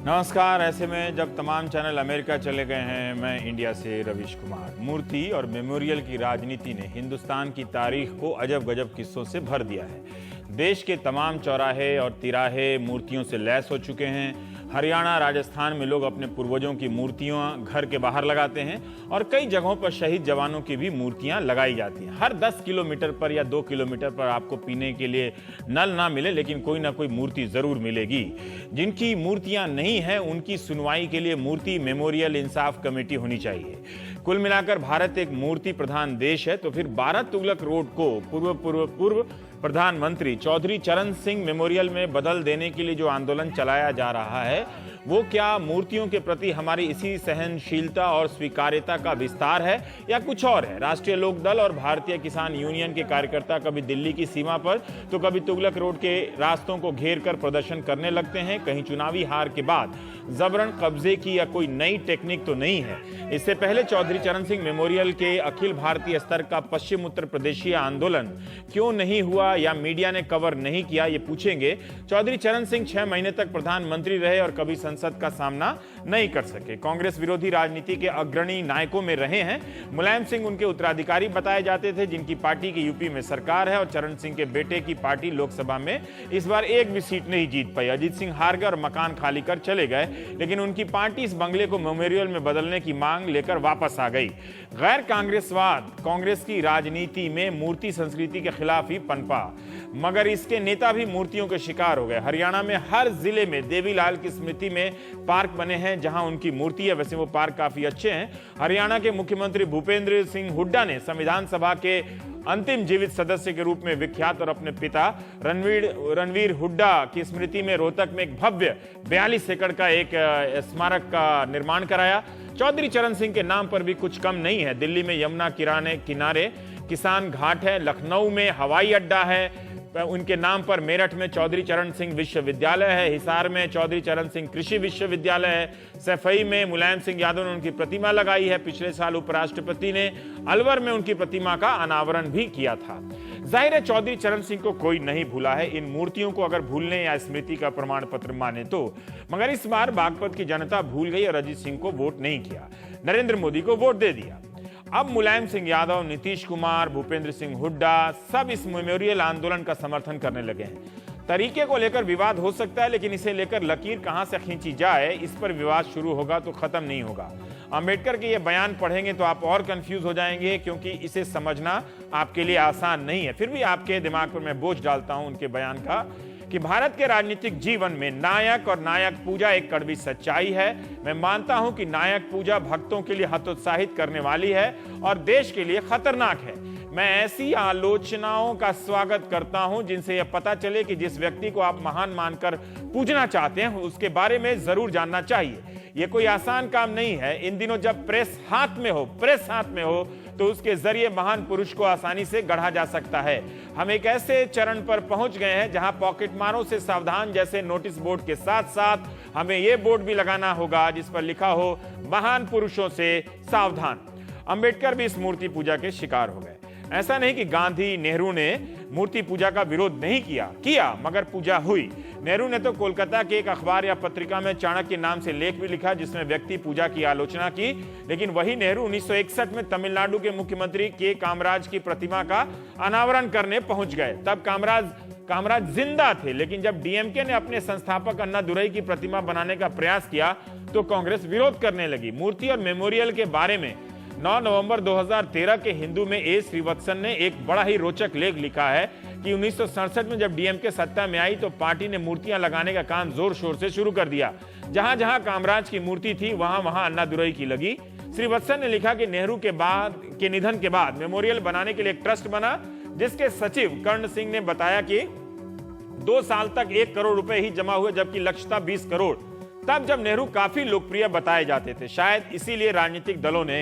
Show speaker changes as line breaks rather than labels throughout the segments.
नमस्कार। ऐसे में जब तमाम चैनल अमेरिका चले गए हैं, मैं इंडिया से रवीश कुमार। मूर्ति और मेमोरियल की राजनीति ने हिंदुस्तान की तारीख को अजब गजब किस्सों से भर दिया है। देश के तमाम चौराहे और तिराहे मूर्तियों से लैस हो चुके हैं। हरियाणा, राजस्थान में लोग अपने पूर्वजों की मूर्तियां घर के बाहर लगाते हैं और कई जगहों पर शहीद जवानों की भी मूर्तियां लगाई जाती हैं। हर 10 किलोमीटर पर या 2 किलोमीटर पर आपको पीने के लिए नल ना मिले, लेकिन कोई ना कोई मूर्ति जरूर मिलेगी। जिनकी मूर्तियां नहीं है उनकी सुनवाई के लिए मूर्ति मेमोरियल इंसाफ कमेटी होनी चाहिए। कुल मिलाकर भारत एक मूर्ति प्रधान देश है, तो फिर 12 तुगलक रोड को पूर्व प्रधानमंत्री चौधरी चरण सिंह मेमोरियल में बदल देने के लिए जो आंदोलन चलाया जा रहा है, वो क्या मूर्तियों के प्रति हमारी इसी सहनशीलता और स्वीकार्यता का विस्तार है या कुछ और है? राष्ट्रीय लोक दल और भारतीय किसान यूनियन के कार्यकर्ता कभी दिल्ली की सीमा पर तो कभी तुगलक रोड के रास्तों को घेर कर प्रदर्शन करने लगते हैं। कहीं चुनावी हार के बाद जबरन कब्जे की या कोई नई टेक्निक तो नहीं है? इससे पहले चौधरी चरण सिंह मेमोरियल के अखिल भारतीय स्तर का पश्चिम उत्तर प्रदेशीय आंदोलन क्यों नहीं हुआ या मीडिया ने कवर नहीं किया, ये पूछेंगे। चौधरी चरण सिंह 6 महीने तक प्रधानमंत्री रहे और कभी संसद का सामना नहीं कर सके। कांग्रेस विरोधी राजनीति के अग्रणी नायकों में रहे हैं। मुलायम सिंह उनके उत्तराधिकारी बताए जाते थे, जिनकी पार्टी की यूपी में सरकार है, और चरण सिंह के बेटे की पार्टी लोकसभा में इस बार एक भी सीट नहीं जीत पाई। अजीत सिंह हार गए और मकान खाली कर चले गए, लेकिन उनकी पार्टी इस बंगले को मेमोरियल में बदलने की मांग लेकर वापस आ गई। गैर कांग्रेसवाद कांग्रेस की राजनीति में मूर्ति संस्कृति के खिलाफ ही पनपा, मगर इसके नेता भी मूर्तियों के शिकार हो गए। हरियाणा में हर जिले में देवीलाल की स्मृति में पार्क बने हैं जहां उनकी मूर्ति है। वैसे वो पार्क काफी अच्छे हैं। हरियाणा के मुख्यमंत्री भूपेंद्र सिंह हुड्डा ने संविधान सभा के अंतिम जीवित सदस्य के रूप में विख्यात और अपने पिता रणवीर हुड्डा की स्मृति में रोहतक में एक भव्य 42 एकड़ का एक स्मारक का निर्माण कराया। चौधरी चरण सिंह के नाम पर भी कुछ कम नहीं है। दिल्ली में यमुना किनारे किसान घाट है, लखनऊ में हवाई अड्डा है, उनके नाम पर मेरठ में चौधरी चरण सिंह विश्वविद्यालय है, हिसार में चौधरी चरण सिंह कृषि विश्वविद्यालय है, सैफई में मुलायम सिंह यादव ने उनकी प्रतिमा लगाई है। पिछले साल उपराष्ट्रपति ने अलवर में उनकी प्रतिमा का अनावरण भी किया था। जाहिर है चौधरी चरण सिंह को कोई नहीं भूला है, इन मूर्तियों को अगर भूलने या स्मृति का प्रमाण पत्र माने तो। मगर इस बार बागपत की जनता भूल गई और अजीत सिंह को वोट नहीं किया, नरेंद्र मोदी को वोट दे दिया। अब मुलायम सिंह यादव, नीतीश कुमार, भूपेंद्र सिंह हुड्डा सब इस मेमोरियल आंदोलन का समर्थन करने लगे हैं। तरीके को लेकर विवाद हो सकता है, लेकिन इसे लेकर लकीर कहां से खींची जाए, इस पर विवाद शुरू होगा तो खत्म नहीं होगा। अंबेडकर के ये बयान पढ़ेंगे तो आप और कंफ्यूज हो जाएंगे, क्योंकि इसे समझना आपके लिए आसान नहीं है। फिर भी आपके दिमाग पर मैं बोझ डालता हूं उनके बयान का कि भारत के राजनीतिक जीवन में नायक और नायक पूजा एक कड़वी सच्चाई है। मैं मानता हूं कि नायक पूजा भक्तों के लिए हतोत्साहित करने वाली है और देश के लिए खतरनाक है। मैं ऐसी आलोचनाओं का स्वागत करता हूं जिनसे यह पता चले कि जिस व्यक्ति को आप महान मानकर पूजना चाहते हैं उसके बारे में जरूर जानना चाहिए। यह कोई आसान काम नहीं है। इन दिनों जब प्रेस हाथ में हो तो उसके जरिए महान पुरुष को आसानी से गढ़ा जा सकता है। हम एक ऐसे चरण पर पहुंच गए हैं जहां पॉकेट मारों से सावधान जैसे नोटिस बोर्ड के साथ साथ हमें यह बोर्ड भी लगाना होगा जिस पर लिखा हो महान पुरुषों से सावधान। अंबेडकर भी इस मूर्ति पूजा के शिकार हो गए। ऐसा नहीं कि गांधी, नेहरू ने मूर्ति पूजा का विरोध नहीं किया, मगर पूजा हुई। नेहरू ने तो कोलकाता के एक अखबार या पत्रिका में चाणक्य नाम से लेख भी लिखा जिसमें व्यक्ति पूजा की आलोचना की। लेकिन वही नेहरू 1961 में तमिलनाडु के मुख्यमंत्री के कामराज की प्रतिमा का अनावरण करने पहुंच गए। तब कामराज जिंदा थे, लेकिन जब डीएमके ने अपने संस्थापक अन्नादुरई की प्रतिमा बनाने का प्रयास किया तो कांग्रेस विरोध करने लगी। मूर्ति और मेमोरियल के बारे में 9 नवंबर 2013 के हिंदू में ए श्रीवत्सन ने एक बड़ा ही रोचक लेख लिखा है कि 1967 में जब डीएमके सत्ता में आई तो पार्टी ने मूर्तियां लगाने का काम जोर शोर से शुरू कर दिया। जहां जहां कामराज की मूर्ति थी वहां वहां अन्नादुरई की लगी। श्रीवत्सन ने लिखा कि नेहरू के निधन के बाद मेमोरियल बनाने के लिए एक ट्रस्ट बना, जिसके सचिव कर्ण सिंह ने बताया कि 2 साल तक 1 करोड़ रुपए ही जमा हुए, जबकि लक्ष्य था 20 करोड़। तब जब नेहरू काफी लोकप्रिय बताए जाते थे, शायद इसीलिए राजनीतिक दलों ने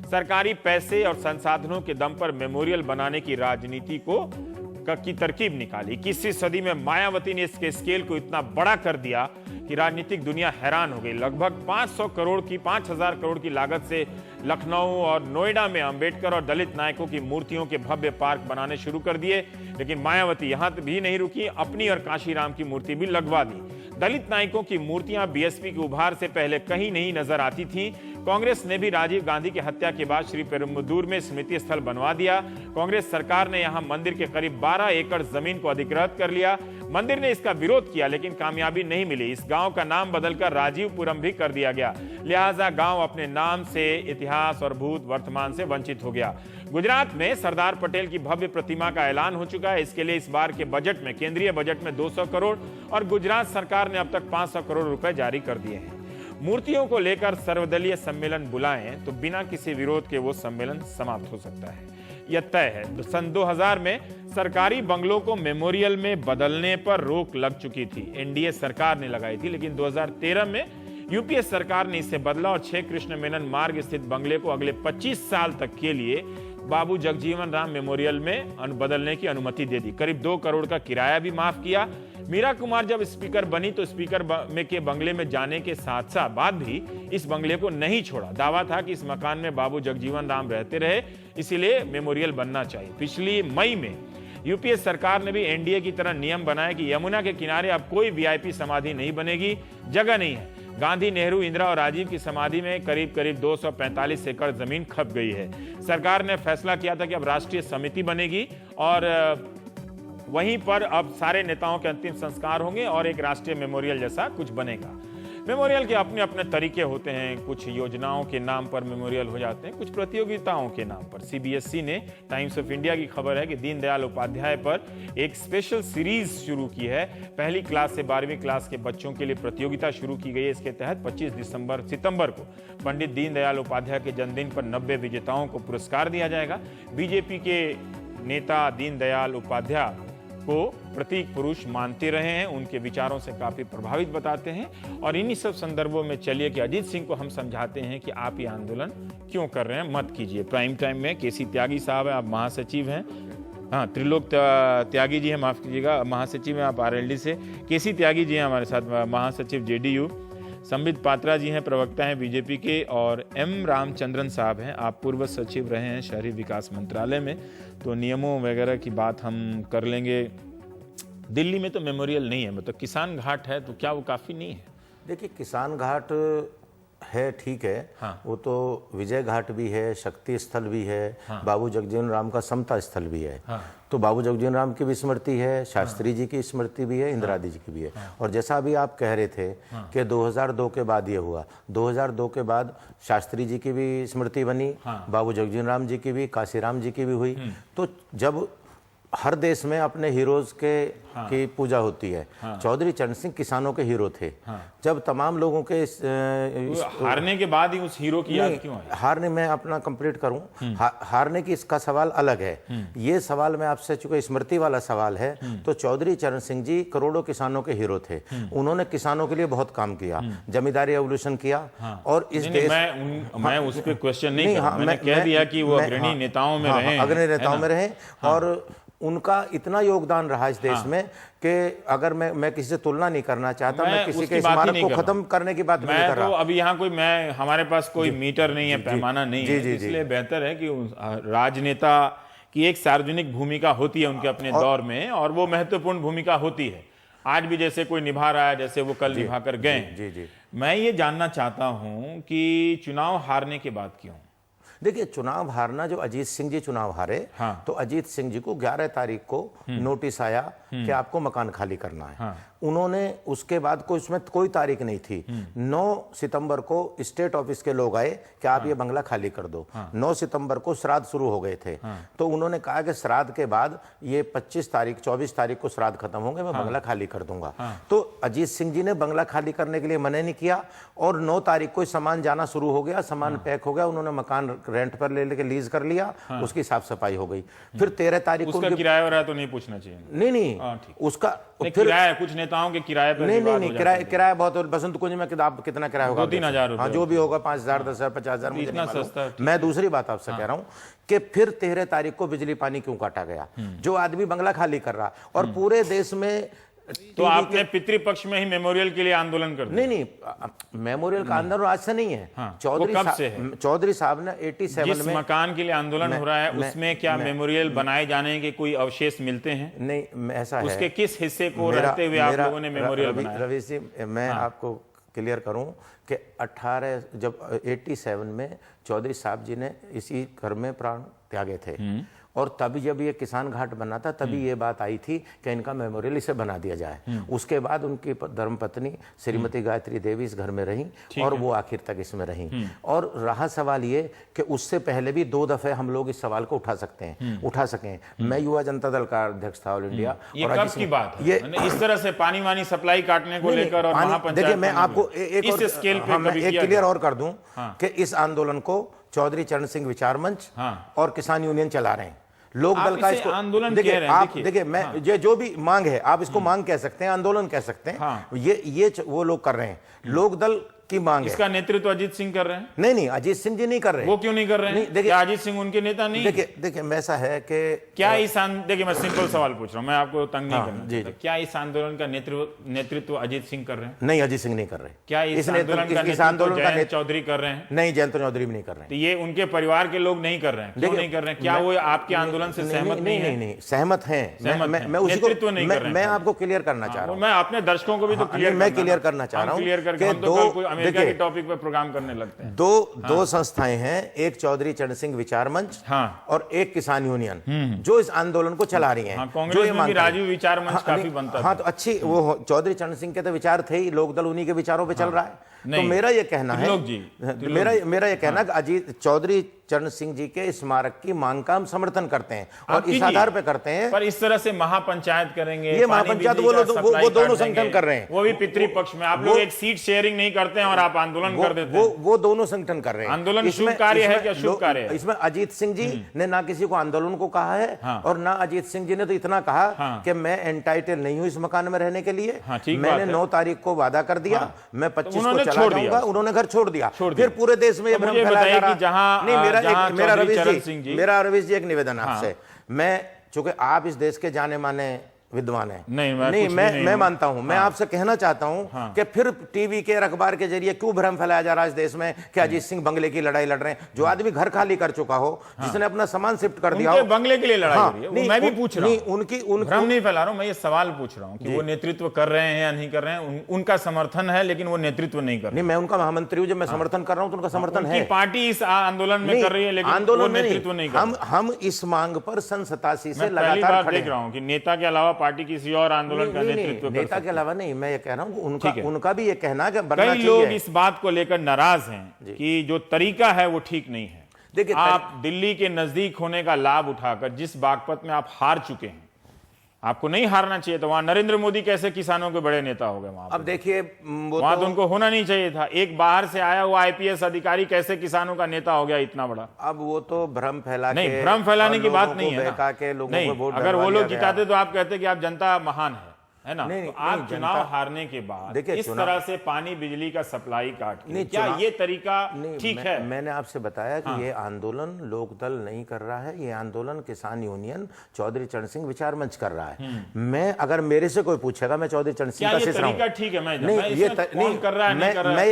सरकारी पैसे और संसाधनों के दम पर मेमोरियल बनाने की राजनीति की तरकीब निकाली। 21वीं सदी में मायावती ने इसके स्केल को इतना बड़ा कर दिया कि राजनीतिक दुनिया हैरान हो गई। लगभग 5,000 करोड़ की लागत से लखनऊ और नोएडा में अंबेडकर और दलित नायकों की मूर्तियों के भव्य पार्क बनाने शुरू कर दिए। लेकिन मायावती यहां भी नहीं रुकी, अपनी और काशीराम की मूर्ति भी लगवा दी। दलित नायकों की मूर्तियां बीएसपी के उभार से पहले कहीं नहीं नजर आती थीं। कांग्रेस ने भी राजीव गांधी की हत्या के बाद श्री पेरुम्बदूर में स्मृति स्थल बनवा दिया। कांग्रेस सरकार ने यहां मंदिर के करीब 12 एकड़ जमीन को अधिग्रहित कर लिया। मंदिर ने इसका विरोध किया लेकिन कामयाबी नहीं मिली। इस गांव का नाम बदलकर राजीवपुरम भी कर दिया गया। लिहाजा गांव अपने नाम से इतिहास और भूत वर्तमान से वंचित हो गया। गुजरात में सरदार पटेल की भव्य प्रतिमा का ऐलान हो चुका है। इसके लिए इस बार के बजट में, केंद्रीय बजट में 200 करोड़ और गुजरात सरकार ने अब तक 500 करोड़ रुपए जारी कर दिए हैं। मूर्तियों को लेकर सर्वदलीय सम्मेलन बुलाएं तो बिना किसी विरोध के वो सम्मेलन समाप्त हो सकता है, यह तय है। सन 2000 में सरकारी बंगलों को मेमोरियल में बदलने पर रोक लग चुकी थी, एनडीए सरकार ने लगाई थी, लेकिन 2013 में यूपीए सरकार ने इसे बदला और 6 कृष्ण मेनन मार्ग स्थित बंगले को अगले 25 साल तक के लिए बाबू जगजीवन राम मेमोरियल में बदलने की अनुमति दे दी। करीब 2 करोड़ का किराया भी माफ किया। मीरा कुमार जब स्पीकर बनी तो स्पीकर के बंगले में जाने के साथ साथ बाद भी इस बंगले को नहीं छोड़ा। दावा था कि इस मकान में बाबू जगजीवन राम रहते रहे, इसीलिए मेमोरियल बनना चाहिए। पिछली मई में यूपीए सरकार ने भी एनडीए की तरह नियम बनाया कि यमुना के किनारे अब कोई वीआईपी समाधि नहीं बनेगी, जगह नहीं है। गांधी, नेहरू, इंदिरा और राजीव की समाधि में करीब करीब 245 एकड़ जमीन खप गई है। सरकार ने फैसला किया था कि अब राष्ट्रीय समिति बनेगी और वहीं पर अब सारे नेताओं के अंतिम संस्कार होंगे और एक राष्ट्रीय मेमोरियल जैसा कुछ बनेगा। मेमोरियल के अपने अपने तरीके होते हैं। कुछ योजनाओं के नाम पर मेमोरियल हो जाते हैं, कुछ प्रतियोगिताओं के नाम पर। सीबीएसई ने, टाइम्स ऑफ इंडिया की खबर है कि दीनदयाल उपाध्याय पर एक स्पेशल सीरीज शुरू की है। पहली क्लास से 12वीं क्लास के बच्चों के लिए प्रतियोगिता शुरू की गई है। इसके तहत 25 सितंबर को पंडित दीनदयाल उपाध्याय के जन्मदिन पर 90 विजेताओं को पुरस्कार दिया जाएगा। बीजेपी के नेता दीनदयाल उपाध्याय को प्रतीक पुरुष मानते रहे हैं, उनके विचारों से काफी प्रभावित बताते हैं। और इन्हीं सब संदर्भों में चलिए कि अजीत सिंह को हम समझाते हैं कि आप ये आंदोलन क्यों कर रहे हैं, मत कीजिए। प्राइम टाइम में केसी त्यागी साहब हैं, आप महासचिव हैं, हाँ त्रिलोक त्यागी जी हैं, माफ कीजिएगा, महासचिव हैं आप आरएलडी से। केसी त्यागी जी हैं हमारे साथ, महासचिव जेडीयू। संबित पात्रा जी हैं, प्रवक्ता हैं बीजेपी के। और एम रामचंद्रन साहब हैं, आप पूर्व सचिव रहे हैं शहरी विकास मंत्रालय में। तो नियमों वगैरह की बात हम कर लेंगे। दिल्ली में तो मेमोरियल नहीं है, मतलब किसान घाट है, तो क्या वो काफ़ी नहीं है?
देखिए, किसान घाट है, ठीक है, हाँ। वो तो विजय घाट भी है, शक्ति स्थल भी है, हाँ। बाबू जगजीवन राम का समता स्थल भी है, हाँ। तो बाबू जगजीवन राम की भी स्मृति है, शास्त्री जी की स्मृति भी है, इंदिरा जी की भी है। हाँ। और जैसा अभी आप कह रहे थे कि 2002 के बाद ये हुआ, 2002 के बाद शास्त्री जी की भी स्मृति बनी, बाबू जगजीवन राम जी की भी, काशीराम जी की भी हुई। तो जब हर देश में अपने हीरोज की पूजा होती है, चौधरी चरण सिंह किसानों के हीरो थे। जब तमाम लोगों के
हारने के बाद ही उस हीरो की याद क्यों आई?
हारने, मैं अपना कंप्लीट करूं, हारने की इसका सवाल अलग है। ये सवाल मैं आपसे, चूंकि स्मृति वाला सवाल है, तो चौधरी चरण सिंह जी करोड़ों किसानों के हीरो थे। उन्होंने किसानों के लिए बहुत काम किया, जमींदारी रेवोल्यूशन किया। और इस देश,
मैं उस पर क्वेश्चन नहीं कर रहा, मैंने कह दिया कि वो अग्रणी नेताओं में रहे,
अग्रणी नेताओं में रहे। और उनका इतना योगदान रहा इस देश में कि अगर मैं किसी से तुलना नहीं करना चाहता, मैं किसी के स्मारक को खत्म करने की बात नहीं कर रहा।
तो अभी यहाँ कोई, हमारे पास कोई मीटर नहीं है, पैमाना नहीं है, इसलिए बेहतर है कि राजनेता की एक सार्वजनिक भूमिका होती है उनके अपने दौर में, और वो महत्वपूर्ण भूमिका होती है। आज भी जैसे कोई निभा रहा है, जैसे वो कल निभा कर गए। मैं ये जानना चाहता हूँ कि चुनाव हारने के बाद क्यों?
देखिए, चुनाव हारना, जो अजीत सिंह जी चुनाव हारे, तो अजीत सिंह जी को 11 तारीख को नोटिस आया कि आपको मकान खाली करना है। उन्होंने उसके बाद उसमें कोई तारीख नहीं थी। 9 सितंबर को स्टेट ऑफिस के लोग आए कि आप ये बंगला खाली कर दो। 9 सितंबर को श्राद्ध शुरू हो गए थे। तो उन्होंने कहा कि श्राद्ध के बाद ये 24 तारीख को श्राद्ध खत्म होंगे, मैं बंगला खाली कर दूंगा। तो अजीत सिंह जी ने बंगला खाली करने के लिए मना नहीं किया, और 9 तारीख को सामान जाना शुरू हो गया, सामान पैक हो गया, उन्होंने मकान रेंट पर ले लेके लीज कर लिया, उसकी साफ सफाई हो गई। फिर 13 तारीख को
किराया हो रहा है तो नहीं पूछना चाहिए।
नहीं, उसका
किराया, कुछ नेताओं के किराए पर
नहीं, किराया बहुत। बसंत कुंज में कितना किराया होगा?
2-3 हजार,
जो भी होगा, 5,000, 10,000, 50,000, इतना सस्ता। मैं दूसरी बात आपसे कह रहा हूँ कि फिर 13 तारीख को बिजली पानी क्यों काटा गया? जो आदमी बंगला खाली कर रहा, और पूरे देश में
तो आपने पितृपक्ष में ही मेमोरियल के लिए आंदोलन कर दिया?
नहीं, मेमोरियल का आंदोलन आज से नहीं है।
हाँ,
चौधरी साहब ने 87 में
मकान के लिए आंदोलन हो रहा है उसमें क्या मेमोरियल बनाए जाने के कोई अवशेष मिलते हैं?
नहीं, ऐसा है।
उसके किस हिस्से को रहते हुए आप लोगों ने मेमोरियल बनाया?
रवीश जी, मैं आपको क्लियर करूं कि 87 में चौधरी साहब जी ने इसी घर में प्राण त्यागे थे, और तभी जब ये किसान घाट बना था तभी ये बात आई थी कि इनका मेमोरियल इसे बना दिया जाए। उसके बाद उनकी धर्मपत्नी श्रीमती गायत्री देवी इस घर में रहीं और वो आखिर तक इसमें रहीं। और रहा सवाल ये कि उससे पहले भी 2 दफे हम लोग इस सवाल को उठा सकें। मैं युवा जनता दल का अध्यक्ष था ऑल इंडिया।
ये कब की बात है? ये इस तरह से पानी वानी सप्लाई काटने को लेकर और महापंचायत,
देखिए मैं आपको
इस स्केल पे
एक क्लियर और कर दूं कि इस आंदोलन को चौधरी चरण सिंह विचार मंच और किसान यूनियन चला रहे हैं। लोक दल का इसको
आंदोलन
देखिए मैं ये जो भी मांग है आप इसको मांग कह सकते हैं, आंदोलन कह सकते हैं। ये वो लोग कर रहे हैं, लोक दल की मांग है।
इसका नेतृत्व अजीत सिंह कर रहे हैं?
नहीं, अजीत सिंह जी नहीं कर रहे।
वो क्यों नहीं कर रहे हैं? देखिए अजीत सिंह उनके नेता नहीं?
देखिए ऐसा है कि
क्या इस देखिए मैं सिंपल सवाल पूछ रहा हूं, मैं आपको तंग नहीं करना। क्या इस आंदोलन का नेतृत्व अजीत सिंह कर रहे हैं?
नहीं, अजीत सिंह नहीं कर रहे।
क्या इस आंदोलन का जयंत चौधरी कर रहे हैं?
नहीं, जयंत चौधरी भी नहीं कर रहे।
तो ये उनके परिवार के लोग नहीं कर रहे हैं, क्यों नहीं कर रहे हैं? क्या वो आपके आंदोलन से सहमत नहीं है?
नहीं, सहमत हैं। मैं उसी को मैं आपको क्लियर करना चाह रहा हूं।
मैं अपने दर्शकों को भी तो
क्लियर करना चाह रहा हूं
कि दो अमेरिका के टॉपिक प्रोग्राम करने लगते हैं।
दो संस्थाएं हैं, एक चौधरी चरण सिंह विचार मंच और एक किसान यूनियन, जो इस आंदोलन को चला रही हैं।
कांग्रेस में भी राजीव विचार मंच काफी बनता है।
तो अच्छी वो चौधरी चरण सिंह के तो विचार थे ही, लोकदल उन्हीं के विचारों पे चल रहा है। तो मेरा ये कहना है, मेरा ये कहना कि अजीत चौधरी चरण सिंह जी के स्मारक की मांग का हम समर्थन करते हैं और इस आधार पे करते हैं।
पर इस तरह से महापंचायत करेंगे,
ये महापंचायत वो दोनों संगठन कर रहे हैं,
वो भी पितृपक्ष में। आप लोग एक सीट शेयरिंग नहीं करते हैं और आप आंदोलन कर देते हैं।
वो दोनों संगठन कर रहे हैं।
आंदोलन शुभ कार्य है क्या शुभ कार्य है?
इसमें अजीत सिंह जी ने ना किसी को आंदोलन को कहा है और ना अजीत सिंह जी ने तो इतना कहा कि मैं एंटाइटल नहीं हूं इस मकान में रहने के लिए। मैंने 9 तारीख को वादा कर दिया, मैं 25 को चला जाऊंगा। उन्होंने घर छोड़ दिया। फिर पूरे देश में ये भ्रम फैलाया जा रहा। नहीं, मेरा रवीश जी एक निवेदन आपसे, मैं चूंकि आप इस देश के जाने माने विद्वान है, नहीं मैं मानता हूं, मैं आपसे कहना चाहता हूं कि फिर टीवी के अखबार के जरिए क्यों भ्रम फैलाया जा रहा है इस देश में कि अजीत सिंह बंगले की लड़ाई लड़ रहे हैं। जो आदमी घर खाली कर चुका हो, जिसने अपना सामान शिफ्ट कर दिया हो,
बंगले के लिए लड़ाई हो रही है। मैं भी पूछ रहा हूं,
भ्रम
नहीं फैला रहा हूं, मैं ये सवाल पूछ रहा हूं कि वो नेतृत्व कर रहे हैं या नहीं कर रहे हैं। उनका समर्थन है लेकिन वो नेतृत्व नहीं कर रहे।
नहीं, मैं उनका महामंत्री हूं, जब मैं समर्थन कर रहा हूं तो उनका समर्थन है।
पार्टी इस आंदोलन में कर रही है लेकिन
आंदोलन
नेतृत्व नहीं कर रही।
हम इस मांग पर सन 87 से
लगातार खड़े देख रहा हूं कि नेता के अलावा पार्टी किसी और आंदोलन का नेतृत्व
नेता के अलावा नहीं, मैं ये कह रहा हूं उनका भी ये कहना कि
कई लोग इस बात को लेकर नाराज हैं कि जो तरीका है वो ठीक नहीं है। देखिए आप दिल्ली के नजदीक होने का लाभ उठाकर जिस बागपत में आप हार चुके हैं, आपको नहीं हारना चाहिए था। वहां नरेंद्र मोदी कैसे किसानों के बड़े नेता हो गए वहां?
अब देखिए
वहां तो उनको होना नहीं चाहिए था। एक बाहर से आया हुआ आईपीएस अधिकारी कैसे किसानों का नेता हो गया इतना बड़ा?
अब वो तो भ्रम फैला
नहीं, भ्रम फैलाने की बात नहीं है ना। अगर वो लोग जिताते तो आप कहते कि आप जनता महान है ना? तो आप चुनाव हारने के बाद इस तरह से पानी बिजली का सप्लाई काट के, क्या ये तरीका ठीक है?
मैंने आपसे बताया कि ये आंदोलन लोकदल नहीं कर रहा है, ये आंदोलन किसान यूनियन चौधरी चरण सिंह विचार मंच कर रहा है। मैं अगर मेरे से कोई पूछेगा, मैं चौधरी चरण सिंह का शिष्य हूं।
ठीक है, मैं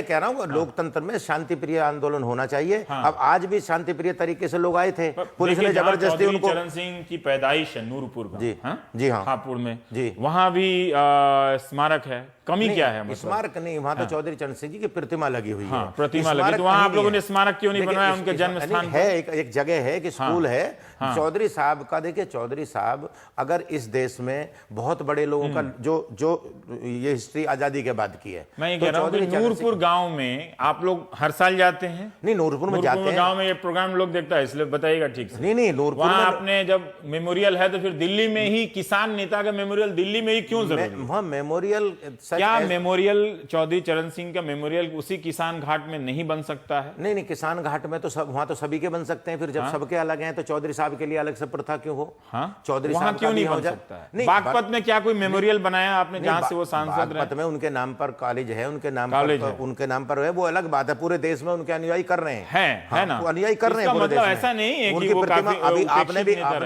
कह रहा हूं लोकतंत्र में शांति प्रिय आंदोलन होना चाहिए। अब आज भी शांति प्रिय तरीके से लोग आए थे, पुलिस ने जबरदस्ती उनको।
चरण सिंह की पैदाइश है नूरपुर
जी हाँ
हापुड़ में, वहां भी स्मारक है। कमी क्या है? मतलब
स्मारक नहीं, वहां तो चौधरी चरण सिंह जी की प्रतिमा लगी हुई है।
प्रतिमा लगी तो वहां आप लोगों ने स्मारक क्यों नहीं बनवाया? उनके जन्म स्थान
है, एक जगह है, एक स्कूल है चौधरी साहब का। देखिए चौधरी साहब अगर इस देश में बहुत बड़े लोगों का जो ये हिस्ट्री आजादी के बाद की है।
मैं ये कह रहा हूं कि नूरपुर गांव में आप लोग हर साल जाते हैं?
नहीं, नूरपुर में जाते हैं।
गांव में ये प्रोग्राम लोग देखता है, इसलिए बताइएगा ठीक से।
नहीं, नूरपुर
वहां आपने जब मेमोरियल है तो फिर दिल्ली में ही किसान नेता का मेमोरियल दिल्ली में ही क्यों जरूरी?
वहां मेमोरियल
क्या मेमोरियल चौधरी चरण सिंह का मेमोरियल उसी किसान घाट में नहीं बन सकता है?
नहीं नहीं, किसान घाट में तो सब, वहां तो सभी के बन सकते हैं। फिर जब सबके अलग हैं तो चौधरी साहब के लिए अलग से प्रथा क्यों हो? चौधरी
वहां
साहब
क्यों नहीं बन सकता है? बागपत में क्या कोई मेमोरियल बनाया आपने जहां से वो सांसद रहे?
बागपत में उनके नाम पर कॉलेज है, उनके नाम पर है, वो अलग बात है। पूरे देश में उनके अनुयायी कर रहे हैं, है ना, अनुयायी कर रहे हैं पूरे देश में।
ऐसा नहीं है
उनकी प्रतिमा अभी आपने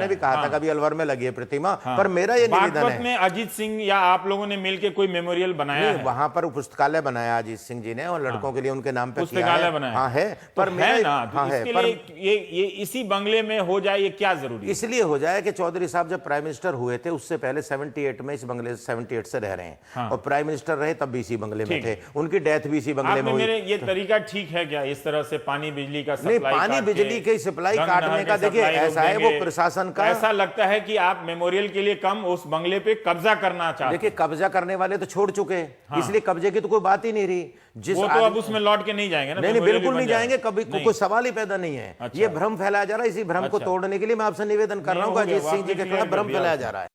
भी कहा था कभी अलवर में लगी है प्रतिमा, पर मेरा ये निवेदन है,
में अजीत सिंह या आप लोगों ने मिलकर कोई मेमोरियल बनाया है?
वहां पर पुस्तकालय बनाया अजीत सिंह जी ने, और लड़कों के लिए उनके नाम पे
पुस्तकालय बनाया।
हाँ है, पर
है ना, इसके लिए ये इसी बंगले में हो जाए, ये क्या जरूरी है?
इसलिए हो जाए कि चौधरी साहब जब प्राइम मिनिस्टर हुए थे उससे पहले 78 में इस बंगले 78 से रह रहे हैं, और प्राइम मिनिस्टर रहे तब भी इसी बंगले में थे, उनकी डेथ भी इसी बंगले में हुई।
मेरे ये तरीका ठीक है क्या, इस तरह से पानी बिजली का सप्लाई?
नहीं, पानी बिजली की सप्लाई काटने का देखिए ऐसा है, वो प्रशासन का,
ऐसा लगता है कि आप मेमोरियल के लिए कम उस बंगले पे कब्जा करना चाहते हैं।
देखिए कब्जा करने वाले तो छोड़ चुके हैं, इसलिए कब्जे की तो कोई बात ही नहीं रही।
वो तो अब उसमें लौट के नहीं जाएंगे ना?
नहीं, बिल्कुल नहीं जाएंगे, कभी कोई सवाल ही पैदा नहीं है। ये भ्रम फैलाया जा रहा है, इसी भ्रम को तोड़ने के लिए मैं आपसे निवेदन कर रहा हूँ, अजीत सिंह जी के खिलाफ भ्रम फैलाया जा रहा है।